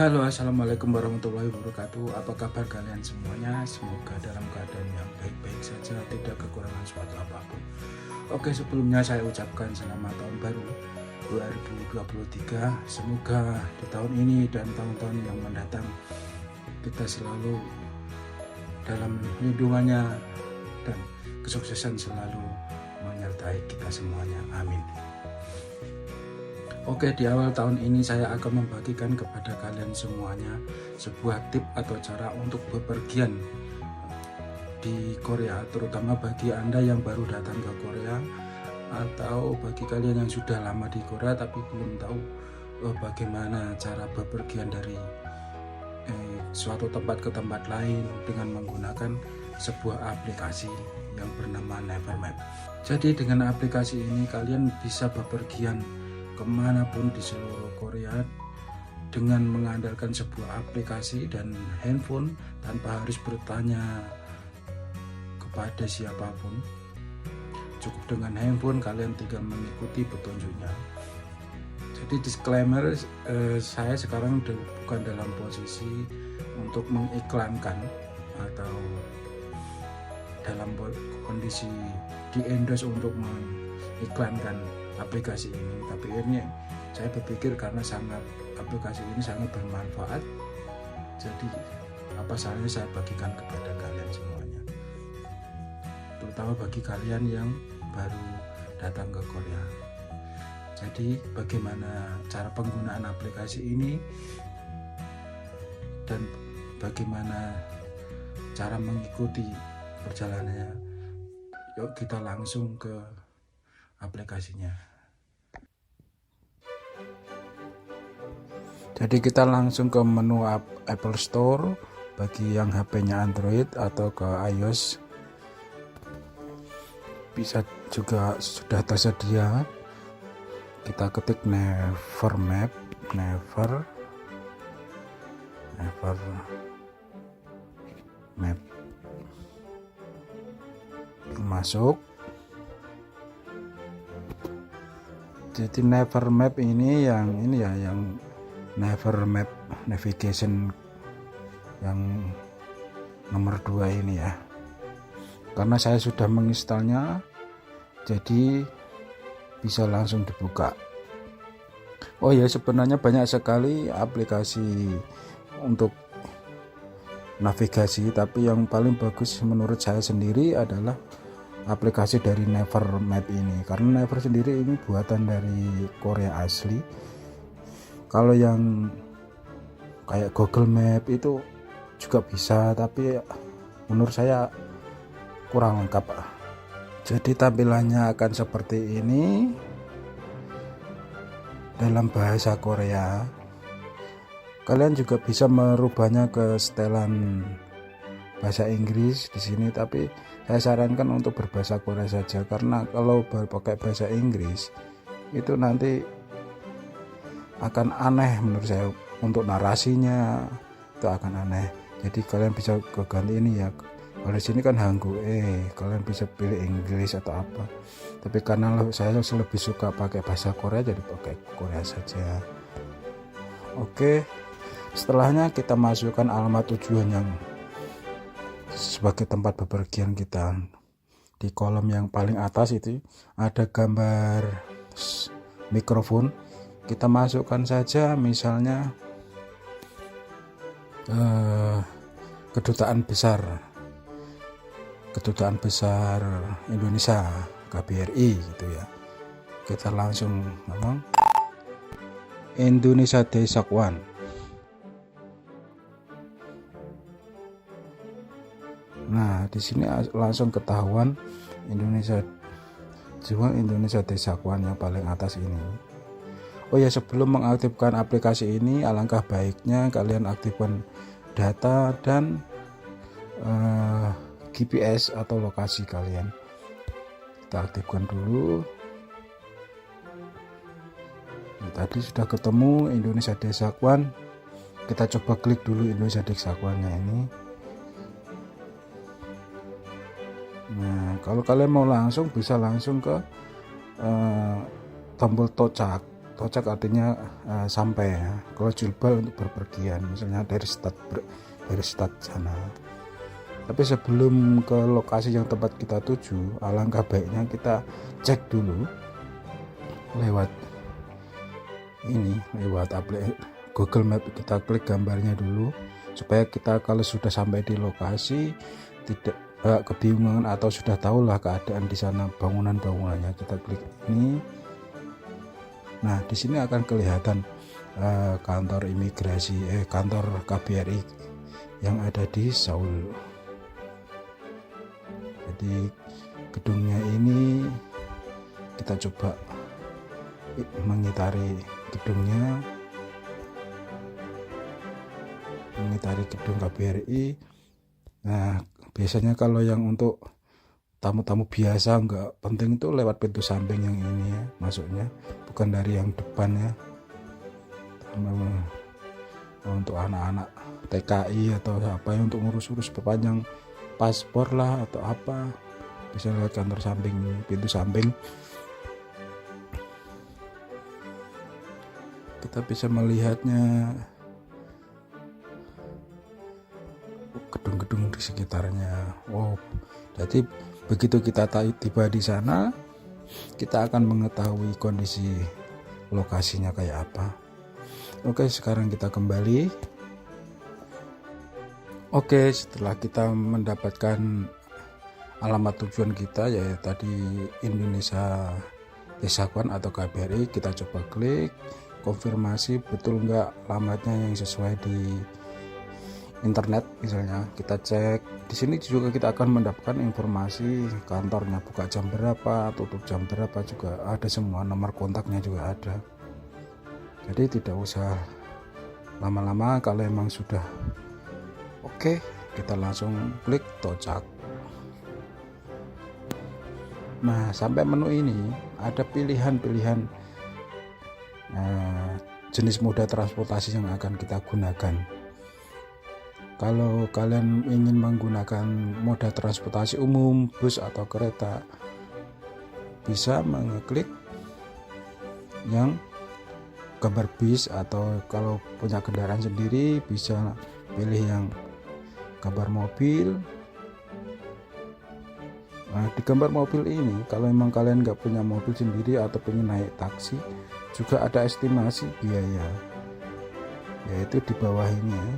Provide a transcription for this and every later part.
Halo, assalamualaikum warahmatullahi wabarakatuh. Apa kabar kalian semuanya? Semoga dalam keadaan yang baik-baik saja, tidak kekurangan suatu apapun. Oke, sebelumnya saya ucapkan selamat tahun baru 2023. Semoga di tahun ini dan tahun-tahun yang mendatang kita selalu dalam lindungannya dan kesuksesan selalu menyertai kita semuanya. Amin. Oke, di awal tahun ini saya akan membagikan kepada kalian semuanya sebuah tip atau cara untuk bepergian di Korea, terutama bagi Anda yang baru datang ke Korea atau bagi kalian yang sudah lama di Korea tapi belum tahu bagaimana cara bepergian dari suatu tempat ke tempat lain dengan menggunakan sebuah aplikasi yang bernama Nevermap. Jadi dengan aplikasi ini kalian bisa bepergian kemanapun di seluruh Korea dengan mengandalkan sebuah aplikasi dan handphone tanpa harus bertanya kepada siapapun. Cukup dengan handphone kalian tinggal mengikuti petunjuknya. Jadi disclaimer, saya sekarang bukan dalam posisi untuk mengiklankan atau dalam kondisi di endorse untuk mengiklankan aplikasi ini, tapi ini saya berpikir karena aplikasi ini sangat bermanfaat, jadi apa salahnya saya bagikan kepada kalian semuanya, terutama bagi kalian yang baru datang ke Korea. Jadi bagaimana cara penggunaan aplikasi ini dan bagaimana cara mengikuti perjalanannya, yuk kita langsung ke aplikasinya. Jadi kita langsung ke menu Apple Store bagi yang HP-nya Android atau ke iOS. Bisa juga sudah tersedia. Kita ketik Nevermap, Nevermap. Masuk. Jadi Nevermap ini yang Nevermap navigation yang nomor 2 ini ya. Karena saya sudah menginstalnya, jadi bisa langsung dibuka. Oh ya, sebenarnya banyak sekali aplikasi untuk navigasi, tapi yang paling bagus menurut saya sendiri adalah aplikasi dari Nevermap ini, karena Never sendiri ini buatan dari Korea asli. Kalau yang kayak Google Map itu juga bisa, tapi menurut saya kurang lengkap. Jadi tampilannya akan seperti ini dalam bahasa Korea. Kalian juga bisa merubahnya ke setelan bahasa Inggris di sini, tapi saya sarankan untuk berbahasa Korea saja, karena kalau pakai bahasa Inggris itu nanti akan aneh menurut saya, untuk narasinya itu akan aneh. Jadi kalian bisa ganti ini ya, kalau di sini kan Hangul, kalian bisa pilih Inggris atau apa, tapi karena saya lebih suka pakai bahasa Korea, jadi pakai Korea saja. Oke, setelahnya kita masukkan alamat tujuan yang sebagai tempat bepergian kita. Di kolom yang paling atas itu ada gambar mikrofon. Kita masukkan saja misalnya kedutaan besar Indonesia, KBRI gitu ya. Kita langsung ngomong Indonesia Desakwan. Nah, di sini langsung ketahuan Indonesia Desakwan yang paling atas ini. Oh ya, sebelum mengaktifkan aplikasi ini, alangkah baiknya kalian aktifkan data dan GPS atau lokasi kalian. Kita aktifkan dulu. Nah, tadi sudah ketemu Indonesia Desakwan. Kita coba klik dulu Indonesia Desakwannya ini. Nah, kalau kalian mau langsung, bisa langsung ke tombol tocak tocak artinya sampai ya. Kalau julbal untuk berpergian, misalnya dari start sana. Tapi sebelum ke lokasi yang tempat kita tuju, alangkah baiknya kita cek dulu lewat Google Map. Kita klik gambarnya dulu supaya kita kalau sudah sampai di lokasi tidak kebingungan atau sudah tahulah keadaan di sana, bangunannya. Kita klik ini. Nah, di sini akan kelihatan kantor imigrasi, kantor KBRI yang ada di Seoul. Jadi gedungnya ini kita coba mengitari gedungnya, mengitari gedung KBRI. Nah, biasanya kalau yang untuk tamu-tamu biasa nggak penting itu lewat pintu samping yang ini ya, masuknya bukan dari yang depan ya. Untuk anak-anak TKI atau apa yang untuk ngurus-urus perpanjang paspor lah atau apa, bisa lewat kantor samping, pintu samping. Kita bisa melihatnya gedung-gedung di sekitarnya. Wow, jadi begitu kita tiba di sana, kita akan mengetahui kondisi lokasinya kayak apa. Oke, sekarang kita kembali. Oke, setelah kita mendapatkan alamat tujuan kita, yaitu tadi Indonesia Desaguan atau KBRI, kita coba klik konfirmasi betul nggak alamatnya yang sesuai di internet. Misalnya kita cek di sini juga, kita akan mendapatkan informasi kantornya buka jam berapa, tutup jam berapa, juga ada semua, nomor kontaknya juga ada. Jadi tidak usah lama-lama, kalau emang sudah oke, kita langsung klik tocak. Nah, sampai menu ini ada pilihan-pilihan jenis moda transportasi yang akan kita gunakan. Kalau kalian ingin menggunakan moda transportasi umum, bus atau kereta, bisa mengklik yang gambar bis, atau kalau punya kendaraan sendiri bisa pilih yang gambar mobil. Nah, di gambar mobil ini, kalau memang kalian nggak punya mobil sendiri atau pengen naik taksi, juga ada estimasi biaya, yaitu di bawah ini ya.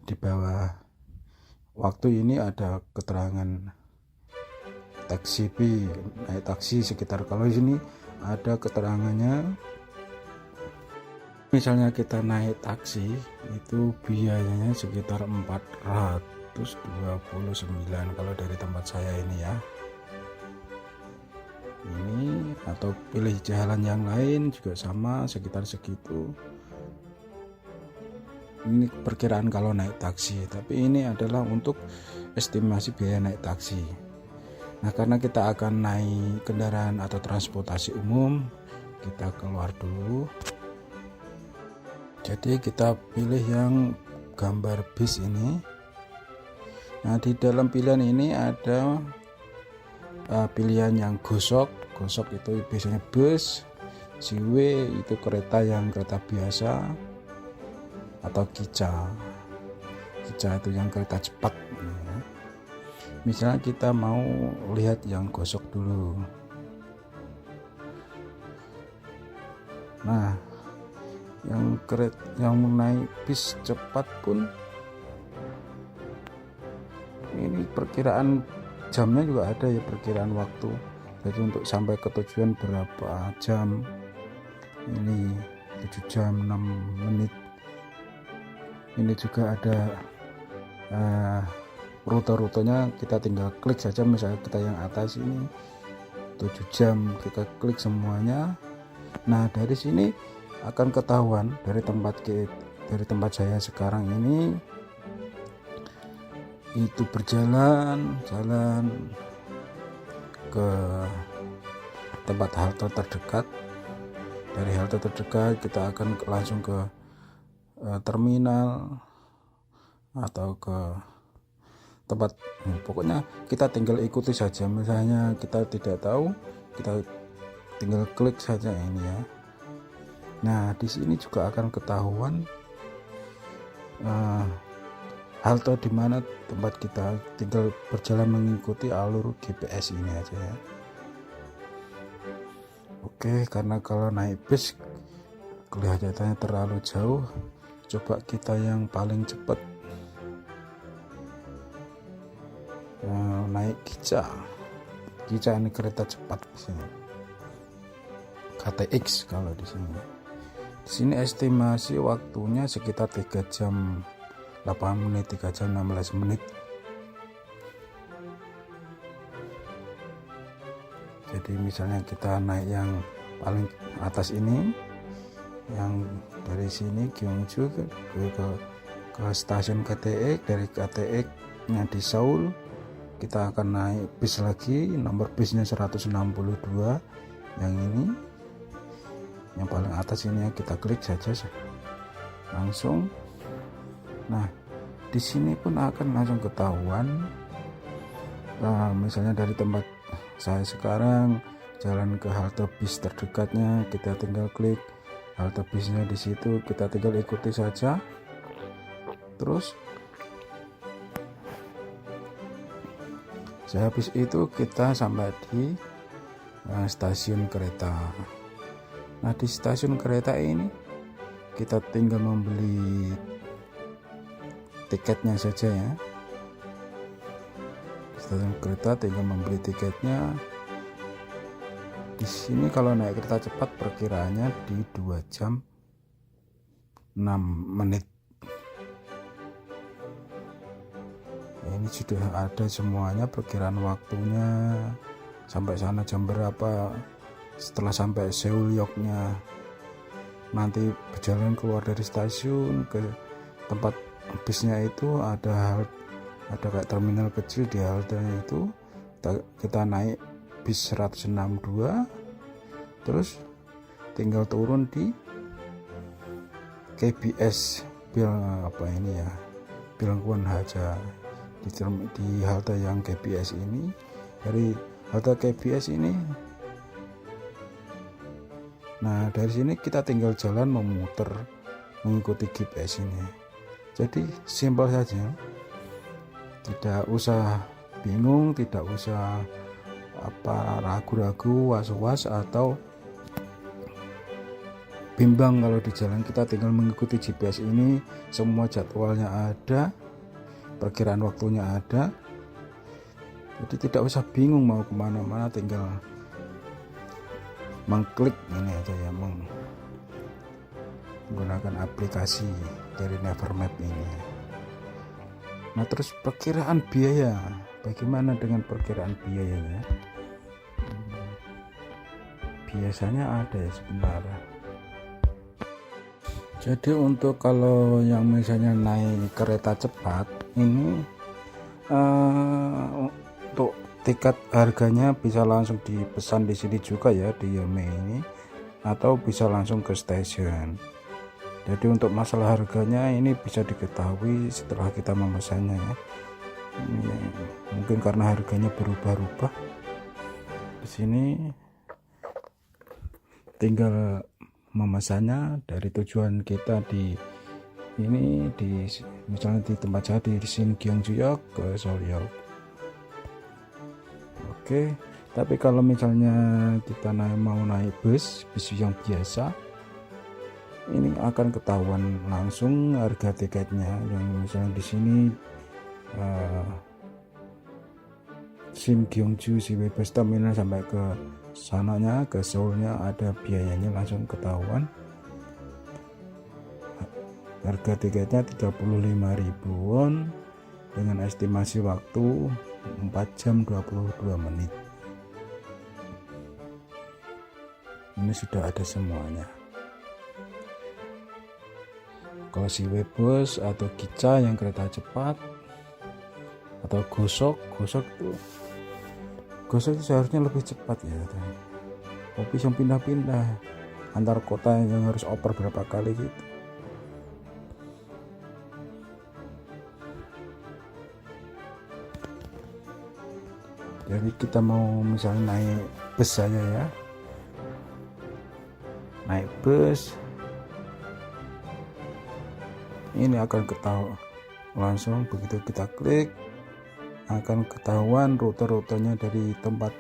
Di bawah waktu ini ada keterangan taksi fee, naik taksi sekitar, kalau di sini ada keterangannya. Misalnya kita naik taksi itu biayanya sekitar 429 kalau dari tempat saya ini ya. Ini atau pilih jalan yang lain juga sama, sekitar segitu. Ini perkiraan kalau naik taksi, tapi ini adalah untuk estimasi biaya naik taksi. Nah, karena kita akan naik kendaraan atau transportasi umum, kita keluar dulu. Jadi kita pilih yang gambar bis ini. Nah, di dalam pilihan ini ada pilihan yang gosok itu biasanya bus, siwe itu kereta biasa, atau kica itu yang kereta cepat. Misalnya kita mau lihat yang gosok dulu. Nah, yang naik bis cepat pun ini perkiraan jamnya juga ada ya, perkiraan waktu. Jadi untuk sampai ke tujuan berapa jam, ini 7 jam 6 menit. Ini juga ada rute-rutenya, kita tinggal klik saja. Misalnya kita yang atas ini 7 jam, kita klik semuanya. Nah, dari sini akan ketahuan dari tempat saya sekarang ini itu jalan ke tempat halte terdekat. Dari halte terdekat kita akan langsung ke terminal atau ke tempat, pokoknya kita tinggal ikuti saja. Misalnya kita tidak tahu, kita tinggal klik saja ini ya. Nah, di sini juga akan ketahuan halte di mana tempat kita, tinggal berjalan mengikuti alur GPS ini aja ya. Oke, karena kalau naik bis kelihatannya terlalu jauh, coba kita yang paling cepat naik Gica ini kereta cepat di sini, KTX kalau di sini. Di sini estimasi waktunya sekitar 3 jam 8 menit, 3 jam 16 menit. Jadi misalnya kita naik yang paling atas ini, yang dari sini Gyeongju ke stasiun KTX, dari KTX nya di Seoul kita akan naik bis lagi, nomor bisnya 162 yang ini, yang paling atas ini, kita klik saja langsung. Nah, di sini pun akan langsung ketahuan. Misalnya dari tempat saya sekarang jalan ke halte bis terdekatnya, kita tinggal klik halte bisnya di situ, kita tinggal ikuti saja. Terus sehabis itu kita sampai di stasiun kereta. Nah, di stasiun kereta ini kita tinggal membeli tiketnya saja ya. Di stasiun kereta tinggal membeli tiketnya. Di sini kalau naik kereta cepat perkiraannya di 2 jam 6 menit. Ini sudah ada semuanya, perkiraan waktunya sampai sana jam berapa, setelah sampai Seoul Yoknya nanti berjalan keluar dari stasiun ke tempat bisnya itu ada kayak terminal kecil di haltenya itu, kita naik bis 162 terus tinggal turun di KBS Bilangguan Haja di halte yang KBS ini. Dari halte KBS ini, nah dari sini kita tinggal jalan memutar mengikuti GPS ini. Jadi simpel saja, tidak usah bingung, tidak usah ragu-ragu, was-was atau bimbang kalau di jalan. Kita tinggal mengikuti GPS ini, semua jadwalnya ada, perkiraan waktunya ada. Jadi tidak usah bingung mau kemana-mana, tinggal mengklik ini aja ya, menggunakan aplikasi dari Nevermap ini. Nah, terus perkiraan biaya, bagaimana dengan perkiraan biayanya? Biasanya ada ya, sebentar. Jadi untuk kalau yang misalnya naik kereta cepat ini, untuk tiket harganya bisa langsung dipesan di sini juga ya, di Yome ini, atau bisa langsung ke stasiun. Jadi untuk masalah harganya ini bisa diketahui setelah kita memesannya ya. Ini mungkin karena harganya berubah-ubah. Di sini tinggal memesannya dari tujuan kita di misalnya di tempat saya di sini Gyeongju ke Seoul. Oke, tapi kalau misalnya kita mau naik bis yang biasa, ini akan ketahuan langsung harga tiketnya. Yang misalnya di sini Gyeongju Siway Bus Terminal sampai ke sananya, ke Seoulnya, ada biayanya langsung ketahuan. Harga tiketnya 35.000 won dengan estimasi waktu 4 jam 22 menit. Ini sudah ada semuanya. Kalau Siway Bus atau Gica yang kereta cepat, atau Gosok itu seharusnya lebih cepat ya. Tapi bisa pindah-pindah antar kota yang harus oper berapa kali gitu. Jadi kita mau misalnya naik bus saja ya, naik bus ini akan ketahuan langsung. Begitu kita klik akan ketahuan rute-rutenya dari tempat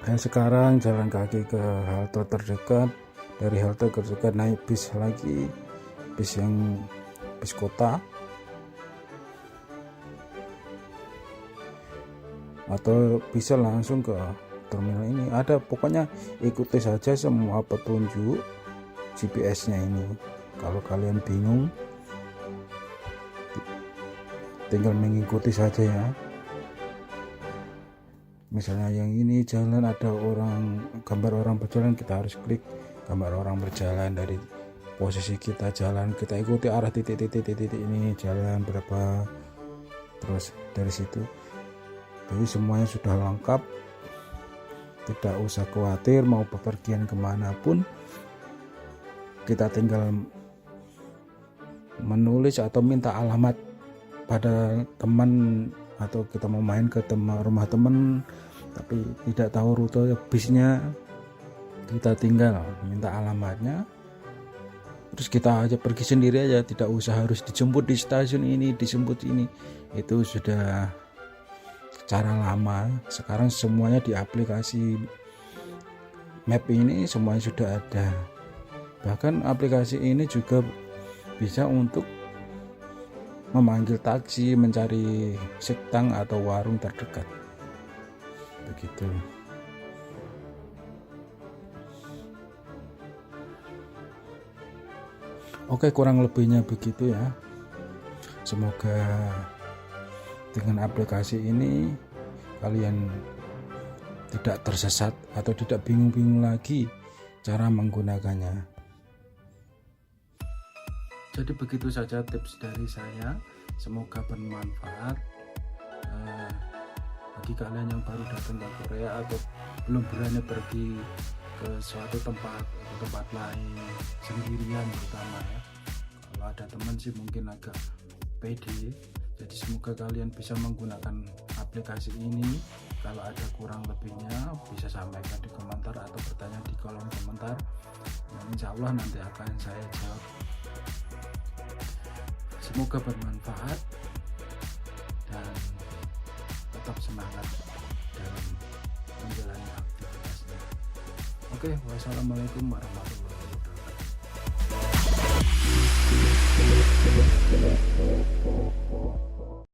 saya sekarang jalan kaki ke halte terdekat, dari halte terdekat naik bis lagi, bis kota, atau bisa langsung ke terminal ini. Ada, pokoknya ikuti saja semua petunjuk GPS-nya ini. Kalau kalian bingung tinggal mengikuti saja ya. Misalnya yang ini jalan ada gambar orang berjalan, kita harus klik gambar orang berjalan. Dari posisi kita jalan, kita ikuti arah titik-titik ini, jalan berapa, terus dari situ. Jadi semuanya sudah lengkap, tidak usah khawatir mau bepergian kemanapun. Kita tinggal menulis atau minta alamat pada teman, atau kita mau main ke rumah teman tapi tidak tahu rute bisnya, kita tinggal minta alamatnya, terus kita aja pergi sendiri aja, tidak usah harus dijemput di stasiun ini, dijemput ini. Itu sudah cara lama. Sekarang semuanya di aplikasi map ini semuanya sudah ada. Bahkan aplikasi ini juga bisa untuk memanggil taksi, mencari sektang atau warung terdekat. Begitu. Oke, kurang lebihnya begitu ya. Semoga dengan aplikasi ini kalian tidak tersesat atau tidak bingung-bingung lagi cara menggunakannya. Jadi begitu saja tips dari saya, semoga bermanfaat bagi kalian yang baru datang ke Korea atau belum berani pergi ke suatu tempat lain sendirian, terutama ya. Kalau ada teman sih mungkin agak pede. Jadi semoga kalian bisa menggunakan aplikasi ini. Kalau ada kurang lebihnya bisa sampaikan di komentar atau bertanya di kolom komentar. Nah, insya Allah nanti akan saya jawab. Semoga bermanfaat dan tetap semangat dalam menjalani aktivitasnya. Oke, wassalamualaikum warahmatullahi wabarakatuh.